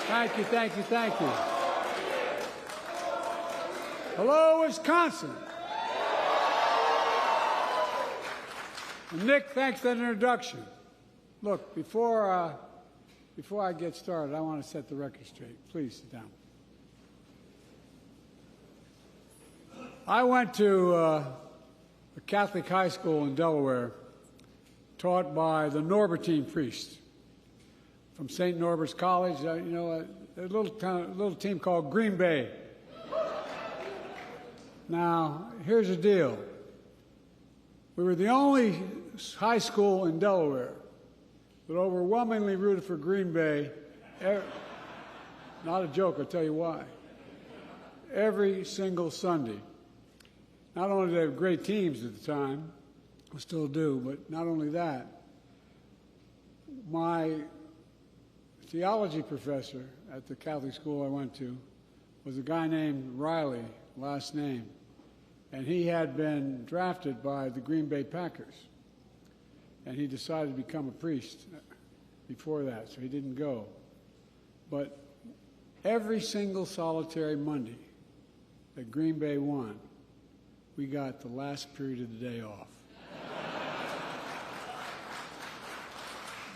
Thank you, thank you, thank you. Hello, Wisconsin. And Nick, thanks for that introduction. Look, before I get started, I want to set the record straight. Please sit down. I went to a Catholic high school in Delaware, taught by the Norbertine priest from St. Norbert's College. You know, a little team called Green Bay. Now, here's the deal. We were the only high school in Delaware that overwhelmingly rooted for Green Bay. Not a joke, I'll tell you why. Every single Sunday. Not only did they have great teams at the time, we still do, but not only that, my theology professor at the Catholic school I went to was a guy named Riley, last name, and he had been drafted by the Green Bay Packers, and he decided to become a priest before that, so he didn't go. But every single solitary Monday that Green Bay won, we got the last period of the day off.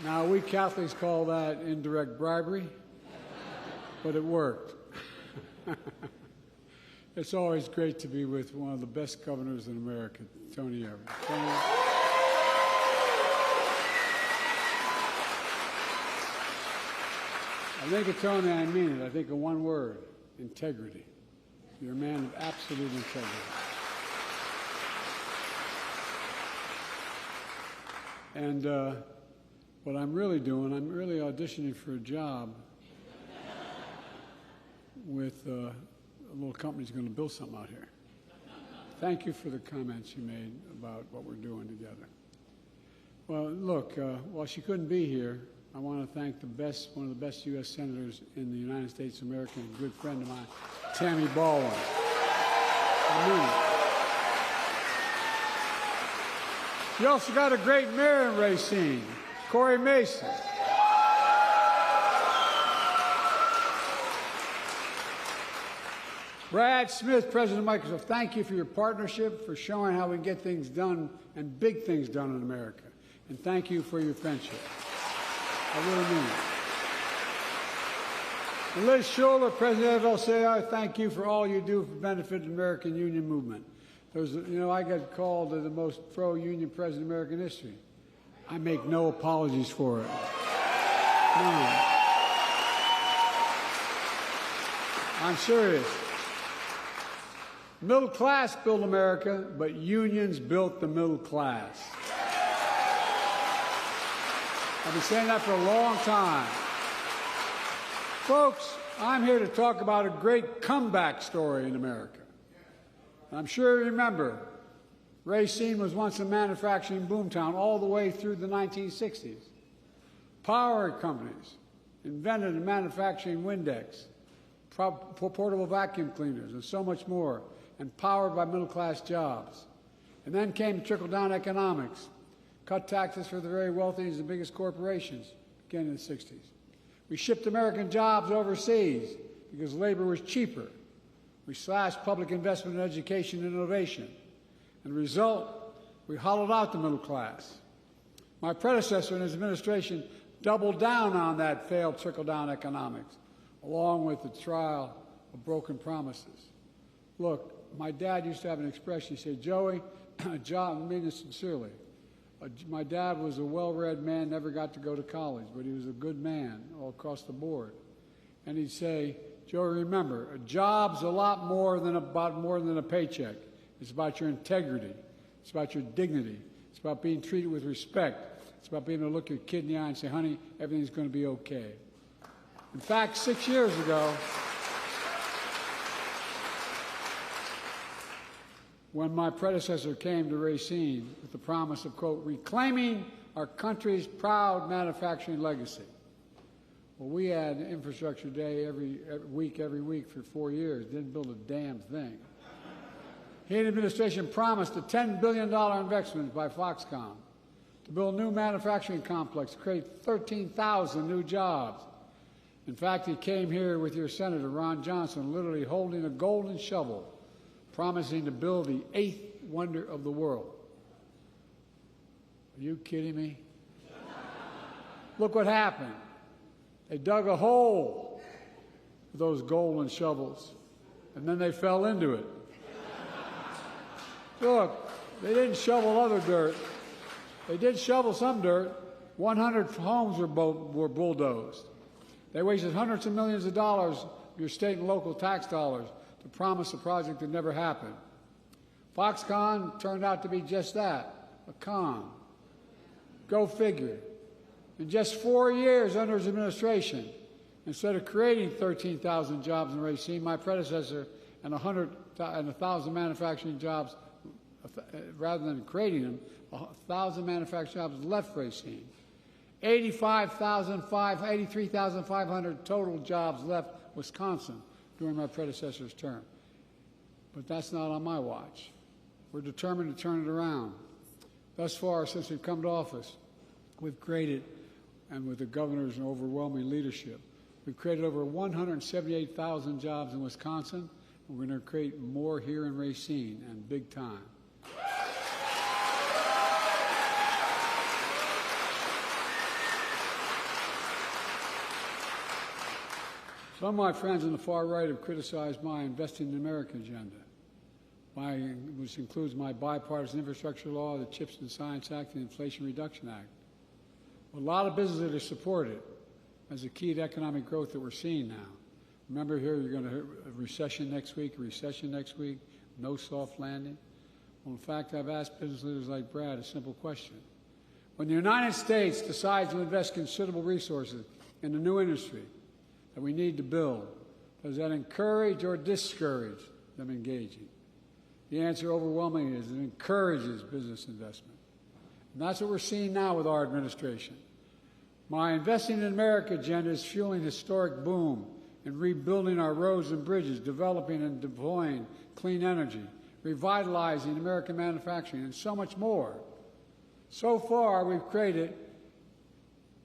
Now, we Catholics call that indirect bribery, but it worked. It's always great to be with one of the best governors in America, Tony Evers. Tony, I think of Tony, I mean it. I think of one word, integrity. You're a man of absolute integrity. And what I'm really doing, I'm really auditioning for a job with a little company that's going to build something out here. Thank you for the comments you made about what we're doing together. Well, look, while she couldn't be here, I want to thank one of the best U.S. senators in the United States of America, and a good friend of mine, Tammy Baldwin. I mean it. You also got a great mayor in Racine, Corey Mason. Brad Smith, president of Microsoft, thank you for your partnership, for showing how we can get things done and big things done in America. And thank you for your friendship. I really mean it. And Liz Schuller, president of LCI, thank you for all you do for the benefit of the American Union movement. I got called the most pro-union president in American history. I make no apologies for it. No. I'm serious. Middle class built America, but unions built the middle class. I've been saying that for a long time. Folks, I'm here to talk about a great comeback story in America. I'm sure you remember, Racine was once a manufacturing boomtown all the way through the 1960s. Power companies invented and manufacturing Windex, portable vacuum cleaners, and so much more, and powered by middle-class jobs. And then came trickle-down economics, cut taxes for the very wealthy and the biggest corporations, beginning in the 60s. We shipped American jobs overseas because labor was cheaper. We slashed public investment in education and innovation. And the result, we hollowed out the middle class. My predecessor and his administration doubled down on that failed trickle-down economics, along with the trial of broken promises. Look, my dad used to have an expression. He said, Joey, a job, I mean this sincerely, my dad was a well-read man, never got to go to college, but he was a good man all across the board. And he'd say, Joey, remember, a job's a lot more than a paycheck. It's about your integrity. It's about your dignity. It's about being treated with respect. It's about being able to look your kid in the eye and say, honey, everything's going to be okay. In fact, 6 years ago, when my predecessor came to Racine with the promise of, quote, reclaiming our country's proud manufacturing legacy. Well, we had infrastructure day every week for 4 years. Didn't build a damn thing. He and the administration promised a $10 billion investment by Foxconn to build a new manufacturing complex, create 13,000 new jobs. In fact, he came here with your Senator, Ron Johnson, literally holding a golden shovel, promising to build the 8th wonder of the world. Are you kidding me? Look what happened. They dug a hole with those golden shovels, and then they fell into it. Look, they didn't shovel other dirt. They did shovel some dirt. 100 homes were bulldozed. They wasted hundreds of millions of dollars of your state and local tax dollars to promise a project that never happened. Foxconn turned out to be just that, a con. Go figure. In just 4 years under his administration, instead of creating 13,000 jobs in Racine, my predecessor, and 1,000 manufacturing jobs, rather than creating them, 1,000 manufacturing jobs left Racine. 83,500 total jobs left Wisconsin during my predecessor's term. But that's not on my watch. We're determined to turn it around. Thus far, since we've come to office, we've created, and with the governor's overwhelming leadership, we've created over 178,000 jobs in Wisconsin, and we're going to create more here in Racine, and big time. Some of my friends on the far right have criticized my Investing in America agenda, which includes my bipartisan infrastructure law, the CHIPS and Science Act, and the Inflation Reduction Act. Well, a lot of businesses have supported it as a key to economic growth that we're seeing now. Remember here, you're going to have a recession next week, no soft landing. Well, in fact, I've asked business leaders like Brad a simple question. When the United States decides to invest considerable resources in a new industry that we need to build, does that encourage or discourage them engaging? The answer overwhelmingly is it encourages business investment. And that's what we're seeing now with our administration. My Investing in America agenda is fueling historic boom in rebuilding our roads and bridges, developing and deploying clean energy, revitalizing American manufacturing, and so much more. So far, we've created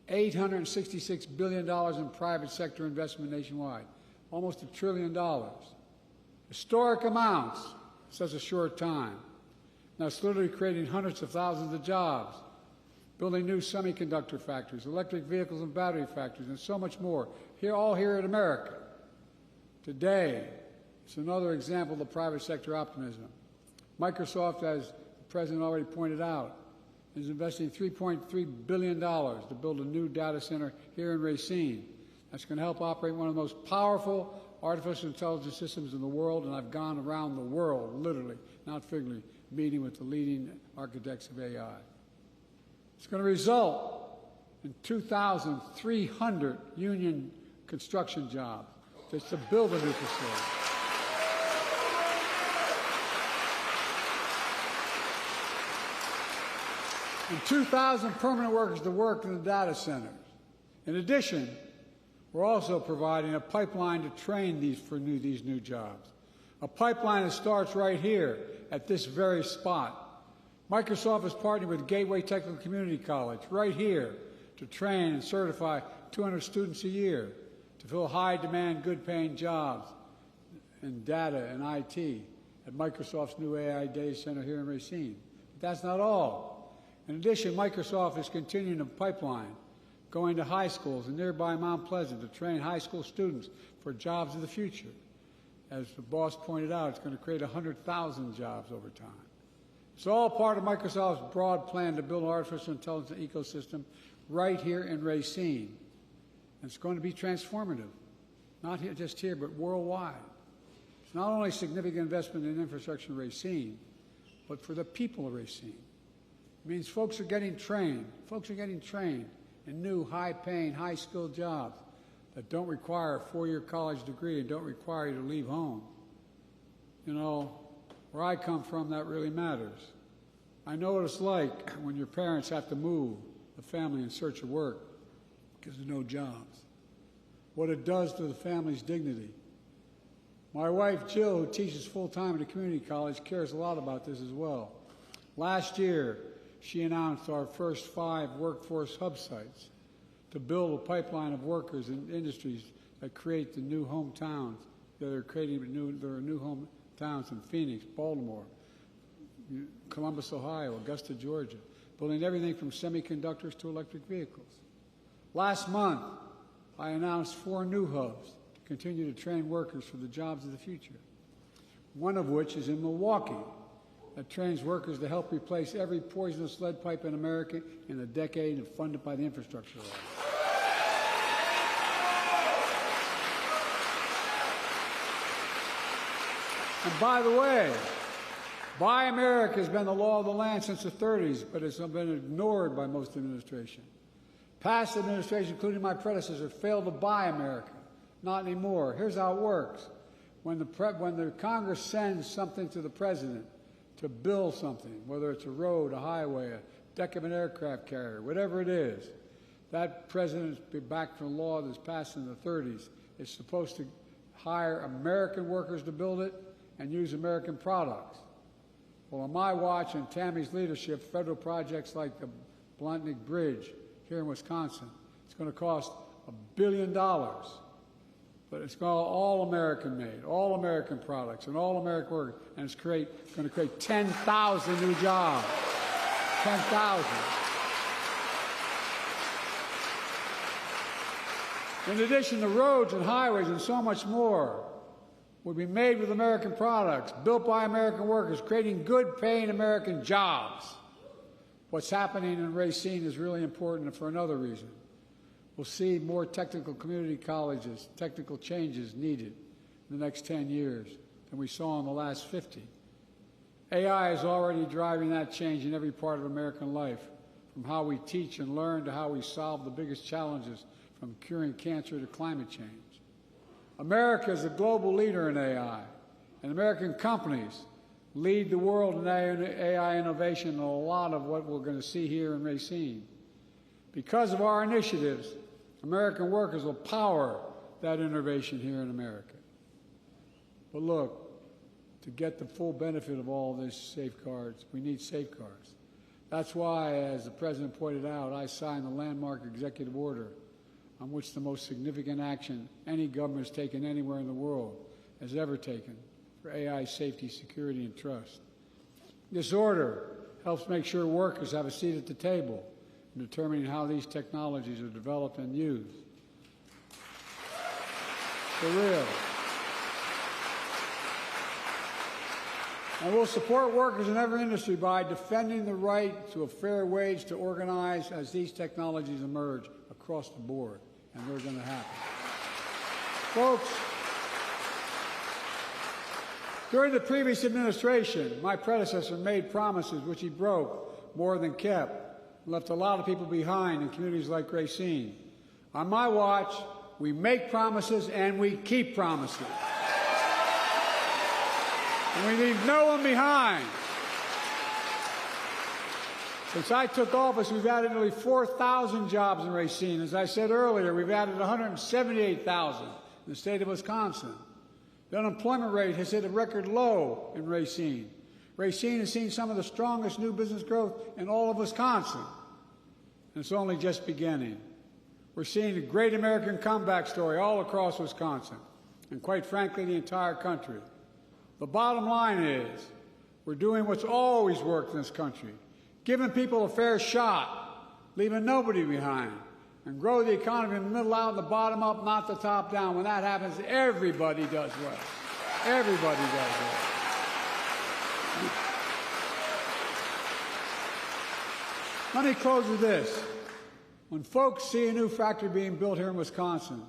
$866 billion in private sector investment nationwide, almost $1 trillion. Historic amounts in such a short time. Now it's literally creating hundreds of thousands of jobs, building new semiconductor factories, electric vehicles and battery factories, and so much more, all here in America. Today, it's another example of the private sector optimism. Microsoft, as the President already pointed out, is investing $3.3 billion to build a new data center here in Racine. That's going to help operate one of the most powerful artificial intelligence systems in the world, and I've gone around the world, literally, not figuratively, meeting with the leading architects of AI. It's going to result in 2,300 union construction jobs just to build a new facility. And 2,000 permanent workers to work in the data centers. In addition, we're also providing a pipeline to train these new jobs. A pipeline that starts right here at this very spot. Microsoft is partnering with Gateway Technical Community College right here to train and certify 200 students a year to fill high-demand, good-paying jobs in data and IT at Microsoft's new AI data center here in Racine. But that's not all. In addition, Microsoft is continuing a pipeline going to high schools in nearby Mount Pleasant to train high school students for jobs of the future. As the boss pointed out, it's going to create 100,000 jobs over time. It's all part of Microsoft's broad plan to build an artificial intelligence ecosystem right here in Racine. And it's going to be transformative, not just here, but worldwide. It's not only significant investment in infrastructure in Racine, but for the people of Racine. It means folks are getting trained. Folks are getting trained in new, high-paying, high-skilled jobs that don't require a four-year college degree and don't require you to leave home. You know, where I come from, that really matters. I know what it's like when your parents have to move the family in search of work because there's no jobs. What it does to the family's dignity. My wife, Jill, who teaches full-time at a community college, cares a lot about this as well. Last year, she announced our first 5 workforce hub sites to build a pipeline of workers and industries that create the new hometowns. There are new hometowns in Phoenix, Baltimore, Columbus, Ohio, Augusta, Georgia, building everything from semiconductors to electric vehicles. Last month, I announced 4 new hubs to continue to train workers for the jobs of the future, one of which is in Milwaukee, that trains workers to help replace every poisonous lead pipe in America in a decade and funded by the infrastructure law. And by the way, Buy America has been the law of the land since the 30s, but it's been ignored by most administrations. Past administrations, including my predecessor, failed to buy America. Not anymore. Here's how it works. When the Congress sends something to the president to build something, whether it's a road, a highway, a deck of an aircraft carrier, whatever it is, that president's back from a law that's passed in the 30s. It's supposed to hire American workers to build it and use American products. Well, on my watch and Tammy's leadership, federal projects like the Bluntnick Bridge here in Wisconsin, it's going to cost $1 billion. But it's all American made, all American products, and all American workers, and it's going to create 10,000 new jobs. 10,000. In addition, the roads and highways and so much more will be made with American products, built by American workers, creating good-paying American jobs. What's happening in Racine is really important for another reason. We'll see more technical community colleges, technical changes needed in the next 10 years than we saw in the last 50. AI is already driving that change in every part of American life, from how we teach and learn to how we solve the biggest challenges, from curing cancer to climate change. America is a global leader in AI, and American companies lead the world in AI innovation and a lot of what we're going to see here in Racine. Because of our initiatives, American workers will power that innovation here in America. But look, to get the full benefit of all these safeguards, we need safeguards. That's why, as the President pointed out, I signed the landmark executive order on which the most significant action any government has taken anywhere in the world has ever taken for AI safety, security, and trust. This order helps make sure workers have a seat at the table in determining how these technologies are developed and used. For real. And we'll support workers in every industry by defending the right to a fair wage to organize as these technologies emerge across the board, and they're going to happen. Folks, during the previous administration, my predecessor made promises which he broke more than kept, and left a lot of people behind in communities like Racine. On my watch, we make promises and we keep promises. And we leave no one behind. Since I took office, we've added nearly 4,000 jobs in Racine. As I said earlier, we've added 178,000 in the state of Wisconsin. The unemployment rate has hit a record low in Racine. Racine has seen some of the strongest new business growth in all of Wisconsin. And it's only just beginning. We're seeing a great American comeback story all across Wisconsin, and quite frankly, the entire country. The bottom line is, we're doing what's always worked in this country, giving people a fair shot, leaving nobody behind, and grow the economy in the middle out and the bottom up, not the top down. When that happens, everybody does well. Everybody does well. Let me close with this. When folks see a new factory being built here in Wisconsin,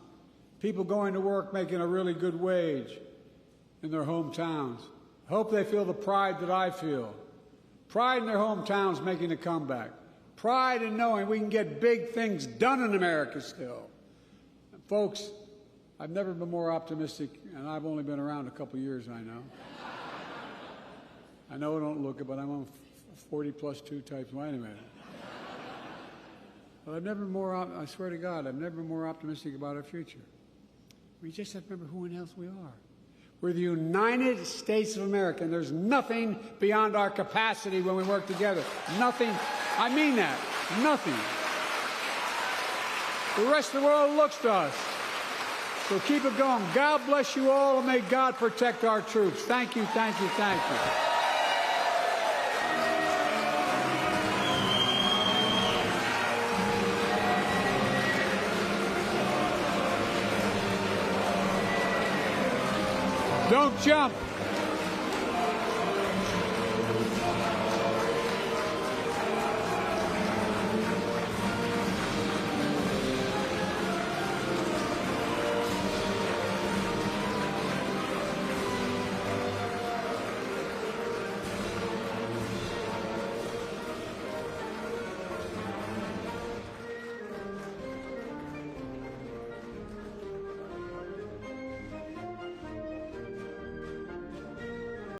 people going to work making a really good wage in their hometowns, I hope they feel the pride that I feel. Pride in their hometowns making a comeback. Pride in knowing we can get big things done in America still. And folks, I've never been more optimistic, and I've only been around a couple years, I know. I know I don't look it, but I'm on 40 plus 2 types. Wait a minute. But I've never been more, I swear to God, I've never been more optimistic about our future. We just have to remember who and else we are. We're the United States of America, and there's nothing beyond our capacity when we work together. Nothing. I mean that. Nothing. The rest of the world looks to us. So keep it going. God bless you all, and may God protect our troops. Thank you, thank you, thank you. Don't jump.